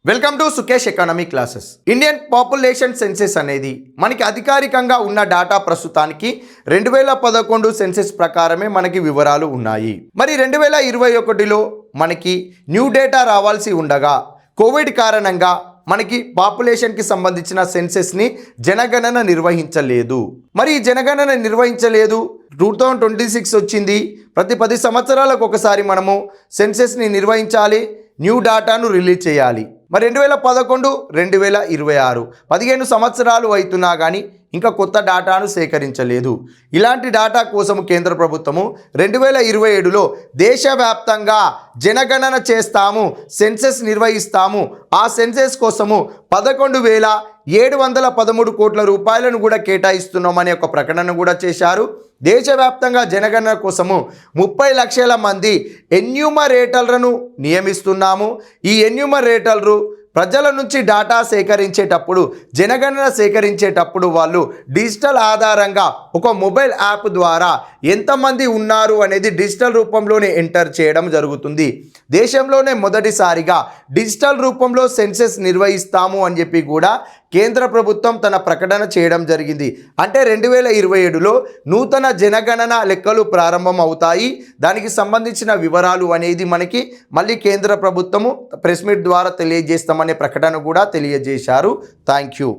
Welcome to Sukesh economy classes. Indian population census అనేది మనకి అధికారికంగా ఉన్న డాటా ప్రస్తుతానికి 2011 సెన్సెస్ ప్రకారమే మనకి వివరాలు ఉన్నాయి. మరి 2021లో మనకి న్యూ డేటా రావాల్సి ఉండగా కోవిడ్ కారణంగా మనకి పాపులేషన్కి సంబంధించిన సెన్సెస్ని జనగణన నిర్వహించలేదు. మరి ఈ జనగణన నిర్వహించలేదు. 2026 వచ్చింది. ప్రతి 10 సంవత్సరాలకు ఒకసారి మనము సెన్సెస్ని నిర్వహించాలి, న్యూ డాటాను రిలీజ్ చేయాలి. మరి 2011, 2026 15 సంవత్సరాలు అవుతున్నా కానీ ఇంకా కొత్త డాటాను సేకరించలేదు. ఇలాంటి డాటా కోసం కేంద్ర ప్రభుత్వము 2027లో దేశవ్యాప్తంగా జనగణన చేస్తాము, సెన్సెస్ నిర్వహిస్తాము. ఆ సెన్సెస్ కోసము 11,713 కోట్ల రూపాయలను కూడా కేటాయిస్తున్నామనే ఒక ప్రకటన కూడా చేశారు. దేశవ్యాప్తంగా జనగణన కోసము 30 లక్షల మంది ఎన్యూమరేటర్లను నియమిస్తున్నాము. ఈ ఎన్యూమరేటర్లు ప్రజల నుంచి డాటా సేకరించేటప్పుడు, జనగణన సేకరించేటప్పుడు వాళ్ళు డిజిటల్ ఆధారంగా ఒక మొబైల్ యాప్ ద్వారా ఎంతమంది ఉన్నారు అనేది డిజిటల్ రూపంలోనే ఎంటర్ చేయడం జరుగుతుంది. దేశంలోనే మొదటిసారిగా డిజిటల్ రూపంలో సెన్సెస్ నిర్వహిస్తాము అని చెప్పి కూడా కేంద్ర ప్రభుత్వం తన ప్రకటన చేయడం జరిగింది. అంటే 2027లో నూతన జనగణన లెక్కలు ప్రారంభం అవుతాయి. దానికి సంబంధించిన వివరాలు అనేది మనకి మళ్ళీ కేంద్ర ప్రభుత్వము ప్రెస్ మీట్ ద్వారా తెలియజేస్తామనే ప్రకటన కూడా తెలియజేశారు. Thank you.